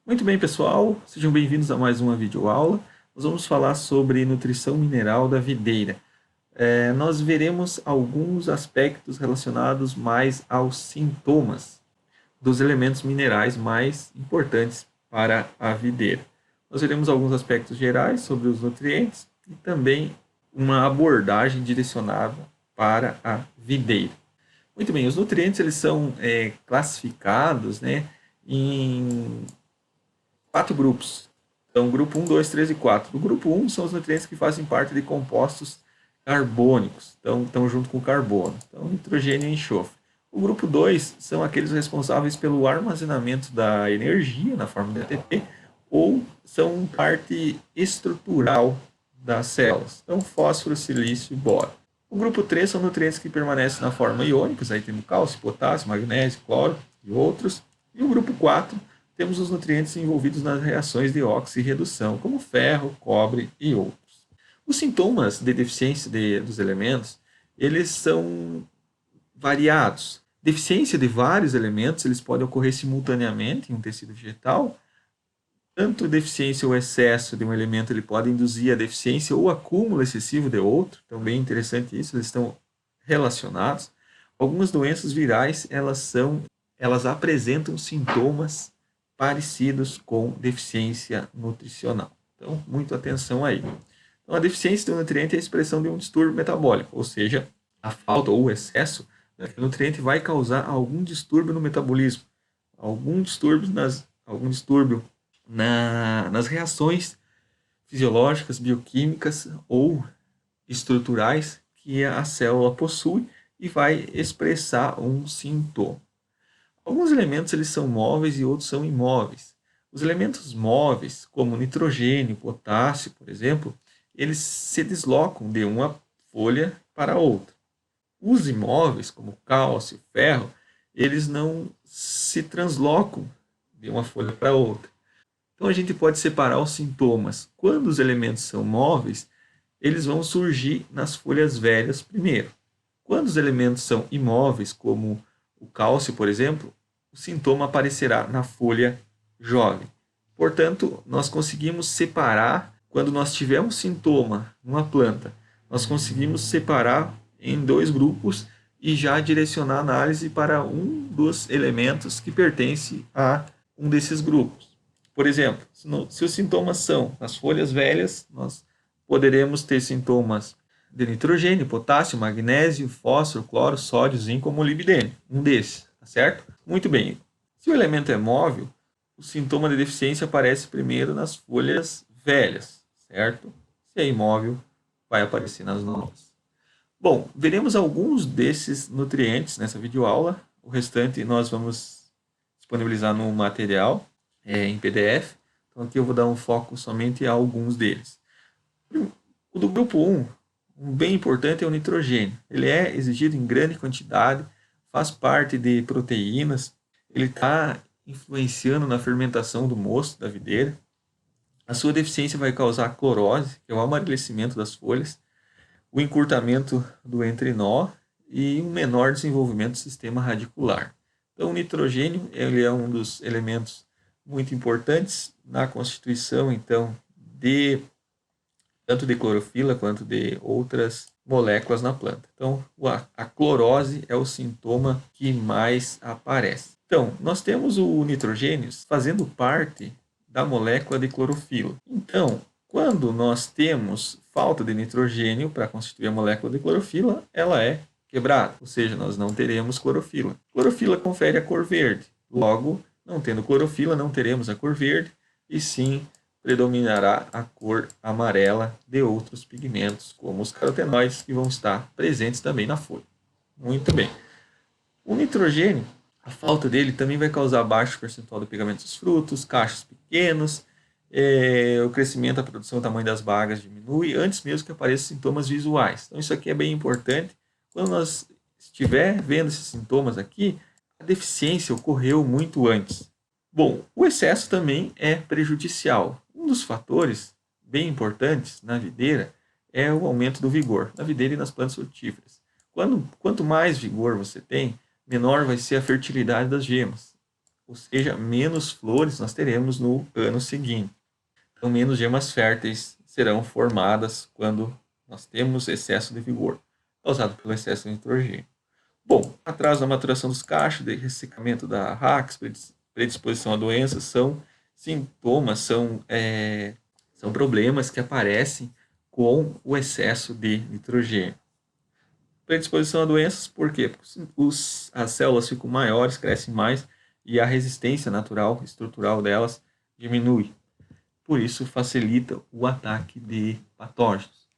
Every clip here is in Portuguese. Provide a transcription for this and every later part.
Muito bem, pessoal, sejam bem-vindos a mais uma videoaula. Nós vamos falar sobre nutrição mineral da videira. Nós veremos alguns aspectos relacionados mais aos sintomas dos elementos minerais mais importantes para a videira. Nós veremos alguns aspectos gerais sobre os nutrientes e também uma abordagem direcionada para a videira. Muito bem, os nutrientes eles são classificados, né, em 4 grupos. Então, grupo 1, 2, 3 e 4. O grupo 1 são os nutrientes que fazem parte de compostos carbônicos, então estão junto com o carbono. Então, nitrogênio e enxofre. O grupo 2 são aqueles responsáveis pelo armazenamento da energia na forma de ATP ou são parte estrutural das células. Então, fósforo, silício e boro. O grupo 3 são nutrientes que permanecem na forma iônicos, aí temos cálcio, potássio, magnésio, cloro e outros. E o grupo 4 temos os nutrientes envolvidos nas reações de oxirredução, como ferro, cobre e outros. Os sintomas de deficiência dos elementos, eles são variados. Deficiência de vários elementos, eles podem ocorrer simultaneamente em um tecido vegetal. Tanto deficiência ou excesso de um elemento, ele pode induzir a deficiência ou acúmulo excessivo de outro. Então, bem interessante isso, eles estão relacionados. Algumas doenças virais, elas apresentam sintomas parecidos com deficiência nutricional. Então, muita atenção aí. Então, a deficiência de um nutriente é a expressão de um distúrbio metabólico, ou seja, a falta ou o excesso daquele nutriente vai causar algum distúrbio no metabolismo, algum distúrbio nas reações fisiológicas, bioquímicas ou estruturais que a célula possui e vai expressar um sintoma. Alguns elementos eles são móveis e outros são imóveis. Os elementos móveis, como nitrogênio, potássio, por exemplo, eles se deslocam de uma folha para outra. Os imóveis, como cálcio, ferro, eles não se translocam de uma folha para outra. Então a gente pode separar os sintomas. Quando os elementos são móveis, eles vão surgir nas folhas velhas primeiro. Quando os elementos são imóveis, como o cálcio, por exemplo, o sintoma aparecerá na folha jovem. Portanto, nós conseguimos separar, quando nós tivermos sintoma numa planta, nós conseguimos separar em 2 grupos e já direcionar a análise para um dos elementos que pertence a um desses grupos. Por exemplo, se os sintomas são nas folhas velhas, nós poderemos ter sintomas de nitrogênio, potássio, magnésio, fósforo, cloro, sódio, zinco, molibdênio. Um desses, tá certo? Muito bem. Se o elemento é móvel, o sintoma de deficiência aparece primeiro nas folhas velhas, certo? Se é imóvel, vai aparecer nas novas. Bom, veremos alguns desses nutrientes nessa videoaula. O restante nós vamos disponibilizar no material em PDF. Então aqui eu vou dar um foco somente a alguns deles. O do grupo 1, um bem importante é o nitrogênio. Ele é exigido em grande quantidade, faz parte de proteínas, ele está influenciando na fermentação do mosto da videira. A sua deficiência vai causar clorose, que é o amarelecimento das folhas, o encurtamento do entrenó e um menor desenvolvimento do sistema radicular. Então, o nitrogênio ele é um dos elementos muito importantes na constituição, então, tanto de clorofila quanto de outras moléculas na planta. Então, a clorose é o sintoma que mais aparece. Então, nós temos o nitrogênio fazendo parte da molécula de clorofila. Então, quando nós temos falta de nitrogênio para constituir a molécula de clorofila, ela é quebrada, ou seja, nós não teremos clorofila. Clorofila confere a cor verde. Logo, não tendo clorofila, não teremos a cor verde, e sim predominará a cor amarela de outros pigmentos, como os carotenoides, que vão estar presentes também na folha. Muito bem. O nitrogênio, a falta dele também vai causar baixo percentual de pegamento dos frutos, cachos pequenos, o crescimento, a produção, o tamanho das bagas diminui, antes mesmo que apareçam sintomas visuais. Então isso aqui é bem importante. Quando nós estiver vendo esses sintomas aqui, a deficiência ocorreu muito antes. Bom, o excesso também é prejudicial. Um dos fatores bem importantes na videira é o aumento do vigor, na videira e nas plantas frutíferas. Quanto mais vigor você tem, menor vai ser a fertilidade das gemas. ou seja, menos flores nós teremos no ano seguinte. Então, menos gemas férteis serão formadas quando nós temos excesso de vigor, causado pelo excesso de nitrogênio. Bom, atraso na maturação dos cachos, de ressecamento da rax, predisposição a doenças, são sintomas, são problemas que aparecem com o excesso de nitrogênio. Predisposição a doenças, por quê? Porque as células ficam maiores, crescem mais e a resistência natural, estrutural delas diminui. Por isso, facilita o ataque de patógenos.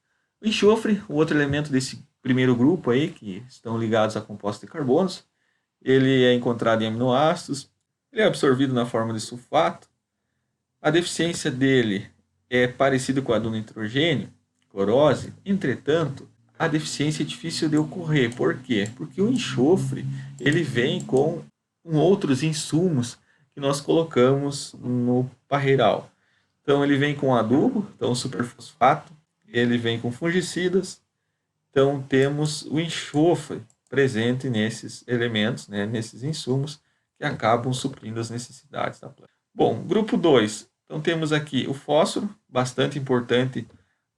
O enxofre, o outro elemento desse primeiro grupo aí, que estão ligados a compostos de carbonos, ele é encontrado em aminoácidos, ele é absorvido na forma de sulfato. A deficiência dele é parecida com a do nitrogênio, clorose, entretanto, a deficiência é difícil de ocorrer. Por quê? Porque o enxofre ele vem com outros insumos que nós colocamos no parreiral. Então ele vem com adubo, então superfosfato, ele vem com fungicidas. Então temos o enxofre presente nesses elementos, né, nesses insumos que acabam suprindo as necessidades da planta. Bom, grupo 2. Então temos aqui o fósforo, bastante importante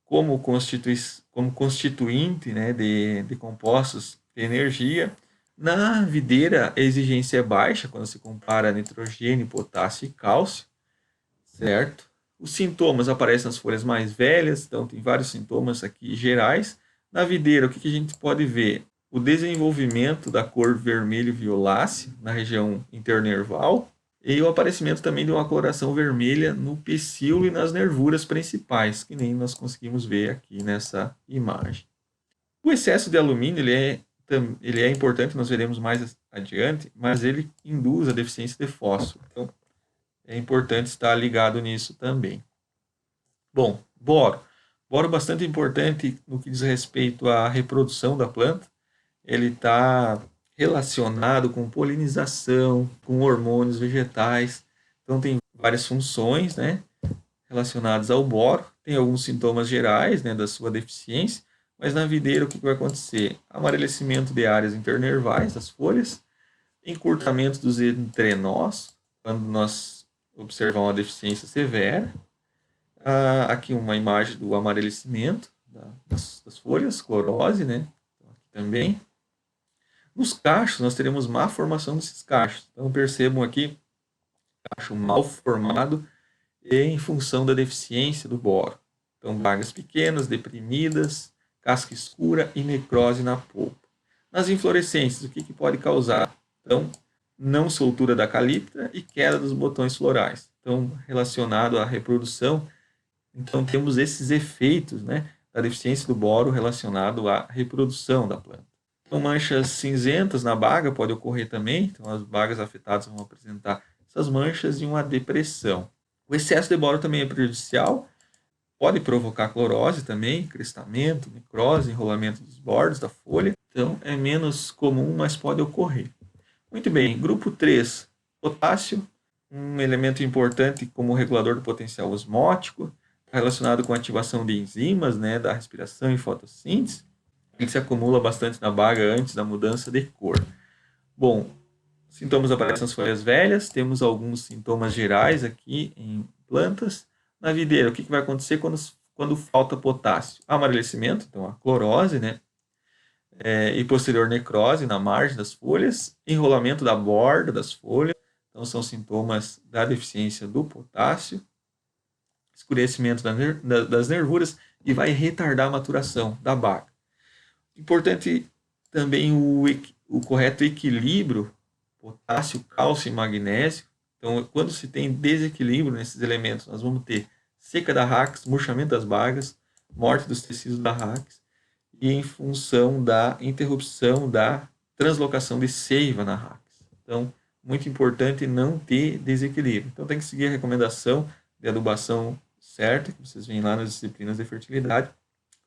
como constituinte, né, de compostos de energia. Na videira, a exigência é baixa quando se compara nitrogênio, potássio e cálcio, certo? Os sintomas aparecem nas folhas mais velhas, então tem vários sintomas aqui gerais. Na videira, o que a gente pode ver? O desenvolvimento da cor vermelho-violácea na região internerval e o aparecimento também de uma coloração vermelha no pecíolo e nas nervuras principais, que nem nós conseguimos ver aqui nessa imagem. O excesso de alumínio ele é importante, nós veremos mais adiante, mas ele induz a deficiência de fósforo. Então, é importante estar ligado nisso também. Bom, boro. Boro é bastante importante no que diz respeito à reprodução da planta. Ele está relacionado com polinização, com hormônios vegetais. Então, tem várias funções, né, relacionadas ao boro. Tem alguns sintomas gerais, né, da sua deficiência, mas na videira o que vai acontecer? Amarelecimento de áreas internervais das folhas, encurtamento dos entrenós, quando nós observamos uma deficiência severa. Aqui uma imagem do amarelecimento das folhas, clorose, né, aqui também. Nos cachos, nós teremos má formação desses cachos. Então, percebam aqui, cacho mal formado em função da deficiência do boro. Então, bagas pequenas, deprimidas, casca escura e necrose na polpa. Nas inflorescências, o que pode causar? Então, não soltura da caliptra e queda dos botões florais. Então, relacionado à reprodução, então temos esses efeitos, né, da deficiência do boro relacionado à reprodução da planta. Então, manchas cinzentas na baga pode ocorrer também. Então, as bagas afetadas vão apresentar essas manchas e uma depressão. O excesso de boro também é prejudicial. Pode provocar clorose também, crestamento, necrose, enrolamento dos bordos da folha. Então, é menos comum, mas pode ocorrer. Muito bem, grupo 3, potássio, um elemento importante como regulador do potencial osmótico, relacionado com a ativação de enzimas, né, da respiração e fotossíntese. Ele se acumula bastante na baga antes da mudança de cor. Bom, sintomas aparecem nas folhas velhas, temos alguns sintomas gerais aqui em plantas. Na videira, o que vai acontecer quando falta potássio? Amarelecimento, então a clorose, né? E posterior necrose na margem das folhas, enrolamento da borda das folhas, então são sintomas da deficiência do potássio, escurecimento das nervuras e vai retardar a maturação da baga. Importante também o correto equilíbrio potássio, cálcio e magnésio. Então, quando se tem desequilíbrio nesses elementos, nós vamos ter seca da rax, murchamento das bagas, morte dos tecidos da rax e em função da interrupção da translocação de seiva na rax. Então, muito importante não ter desequilíbrio. Então, tem que seguir a recomendação de adubação certa, que vocês veem lá nas disciplinas de fertilidade,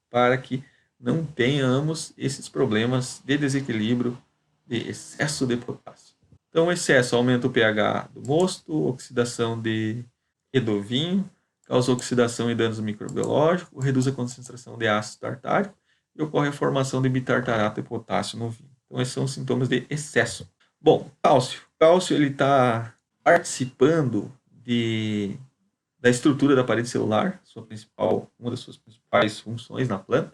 para que não tenhamos esses problemas de desequilíbrio, de excesso de potássio. Então, o excesso aumenta o pH do mosto, oxidação de edovinho, causa oxidação e danos microbiológicos, reduz a concentração de ácido tartárico e ocorre a formação de bitartarato de potássio no vinho. Então, esses são os sintomas de excesso. Bom, cálcio. Cálcio ele está participando da estrutura da parede celular, uma das suas principais funções na planta,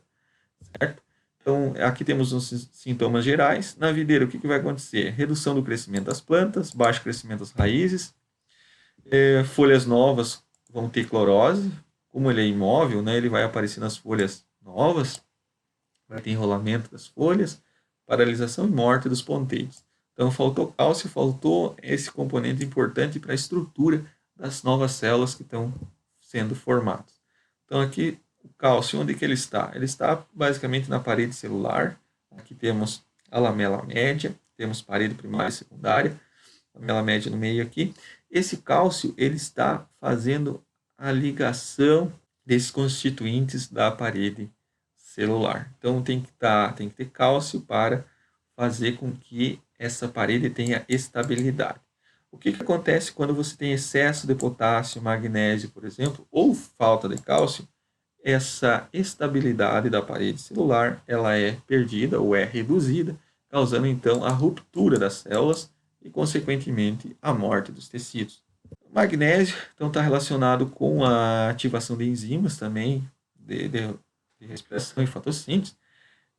certo? Então, aqui temos os sintomas gerais. Na videira, o que vai acontecer? Redução do crescimento das plantas, baixo crescimento das raízes, folhas novas vão ter clorose. Como ele é imóvel, né, ele vai aparecer nas folhas novas, vai ter enrolamento das folhas, paralisação e morte dos ponteiros. Então, faltou cálcio, faltou esse componente importante para a estrutura das novas células que estão sendo formadas. Então, aqui, o cálcio, onde que ele está? Ele está basicamente na parede celular. Aqui temos a lamela média, temos parede primária e secundária, lamela média no meio aqui. Esse cálcio, ele está fazendo a ligação desses constituintes da parede celular. Então, tem que ter cálcio para fazer com que essa parede tenha estabilidade. O que acontece quando você tem excesso de potássio, magnésio, por exemplo, ou falta de cálcio? Essa estabilidade da parede celular ela é perdida ou é reduzida, causando então a ruptura das células e, consequentemente, a morte dos tecidos. O magnésio então está relacionado com a ativação de enzimas também, de respiração e fotossíntese.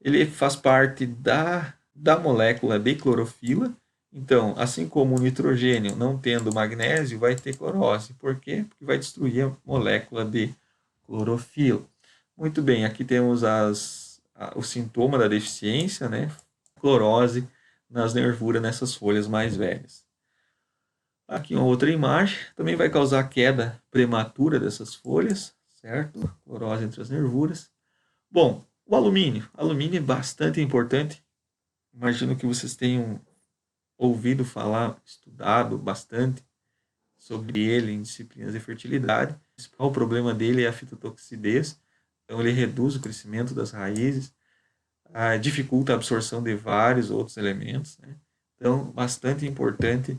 Ele faz parte da molécula de clorofila. Então, assim como o nitrogênio, não tendo magnésio, vai ter clorose. Por quê? Porque vai destruir a molécula de clorofila. Muito bem, aqui temos o sintoma da deficiência, né? Clorose nas nervuras nessas folhas mais velhas. Aqui uma outra imagem, também vai causar queda prematura dessas folhas, certo? Clorose entre as nervuras. Bom, o alumínio. O alumínio é bastante importante. Imagino que vocês tenham ouvido falar, estudado bastante sobre ele em disciplinas de fertilidade. O principal problema dele é a fitotoxidez. Então, ele reduz o crescimento das raízes, dificulta a absorção de vários outros elementos, né? Então, bastante importante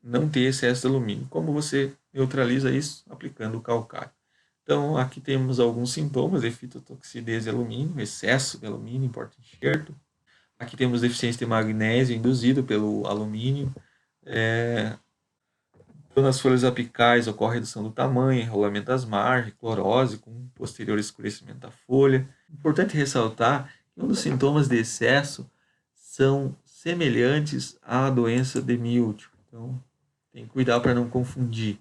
não ter excesso de alumínio. Como você neutraliza isso? Aplicando o calcário. Então, aqui temos alguns sintomas de fitotoxidez de alumínio, excesso de alumínio em porta-enxerto. Aqui temos deficiência de magnésio induzido pelo alumínio. Então, nas folhas apicais ocorre redução do tamanho, enrolamento das margens, clorose com posterior escurecimento da folha. Importante ressaltar que um dos sintomas de excesso são semelhantes à doença de míldio. Então, tem que cuidar para não confundir.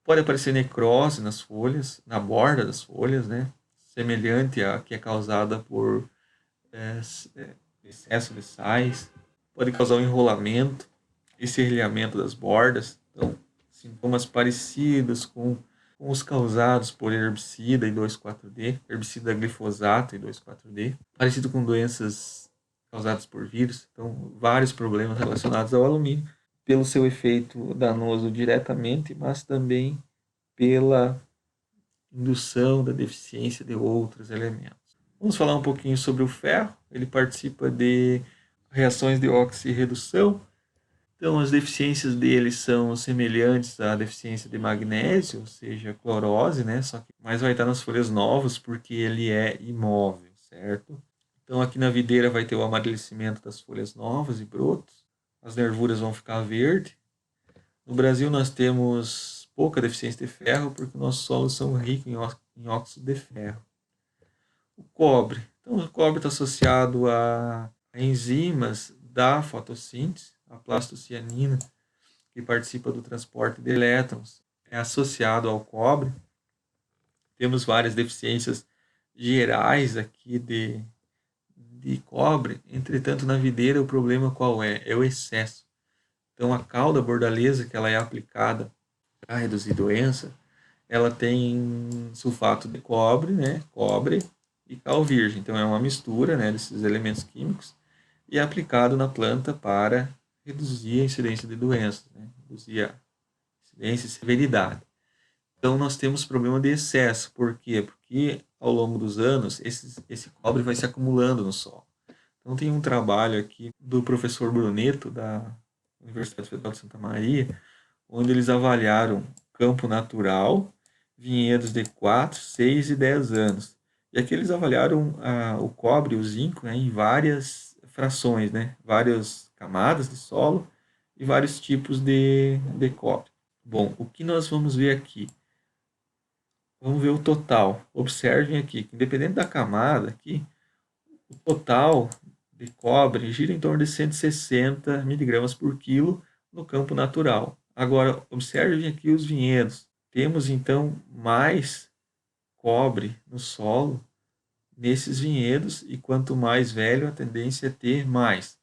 Pode aparecer necrose nas folhas, na borda das folhas, né? Semelhante à que é causada por excesso de sais. Pode causar um enrolamento e serrilhamento das bordas. Então, sintomas parecidos com os causados por herbicida e 2,4-D, herbicida glifosato e 2,4-D, parecido com doenças causadas por vírus. Então, vários problemas relacionados ao alumínio, pelo seu efeito danoso diretamente, mas também pela indução da deficiência de outros elementos. Vamos falar um pouquinho sobre o ferro. Ele participa de reações de oxirredução. Então, as deficiências dele são semelhantes à deficiência de magnésio, ou seja, clorose, né? Só que mais vai estar nas folhas novas porque ele é imóvel, certo? Então, aqui na videira vai ter o amadurecimento das folhas novas e brotos. As nervuras vão ficar verde. No Brasil, nós temos pouca deficiência de ferro porque nossos solos são ricos em óxido de ferro. O cobre. Então, o cobre está associado a enzimas da fotossíntese, a plastocianina, que participa do transporte de elétrons, é associado ao cobre. Temos várias deficiências gerais aqui de cobre. Entretanto, na videira, o problema qual é? É o excesso. Então, a calda bordaleza, que ela é aplicada para reduzir doença, ela tem sulfato de cobre, né? Cobre e cal virgem. Então, é uma mistura, né, desses elementos químicos e é aplicado na planta para reduzir a incidência de doenças, né? Reduzir a incidência e severidade. Então, nós temos problema de excesso. Por quê? Porque, ao longo dos anos, esse cobre vai se acumulando no solo. Então, tem um trabalho aqui do professor Bruneto, da Universidade Federal de Santa Maria, onde eles avaliaram campo natural, vinhedos de 4, 6 e 10 anos. E aqui eles avaliaram o cobre e o zinco, né, em várias frações, né, várias camadas de solo e vários tipos de cobre. Bom, o que nós vamos ver aqui? Vamos ver o total. Observem aqui que, independente da camada, aqui, o total de cobre gira em torno de 160 miligramas por quilo no campo natural. Agora, observem aqui os vinhedos. Temos, então, mais cobre no solo nesses vinhedos, e quanto mais velho, a tendência é ter mais.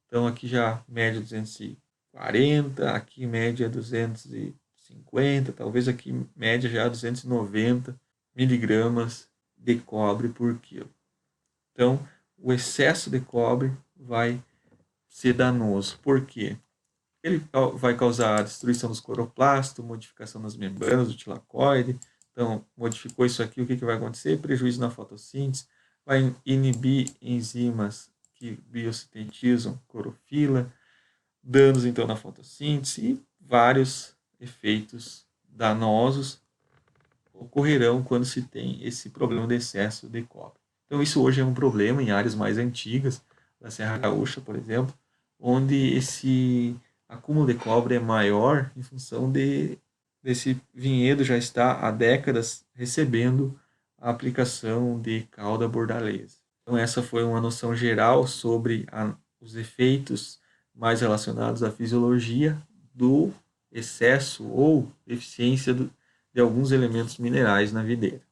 Então, aqui já média 240, aqui média 250, talvez aqui média já 290 miligramas de cobre por quilo. Então, o excesso de cobre vai ser danoso. Por quê? Ele vai causar a destruição dos cloroplastos, modificação das membranas do tilacoide. Então, modificou isso aqui, o que vai acontecer? Prejuízo na fotossíntese, vai inibir enzimas que biosintetizam clorofila, danos então na fotossíntese e vários efeitos danosos ocorrerão quando se tem esse problema de excesso de cobre. Então isso hoje é um problema em áreas mais antigas, da Serra Gaúcha, por exemplo, onde esse acúmulo de cobre é maior em função desse vinhedo já está há décadas recebendo a aplicação de cauda bordaleza. Então essa foi uma noção geral sobre os efeitos mais relacionados à fisiologia do excesso ou deficiência de alguns elementos minerais na videira.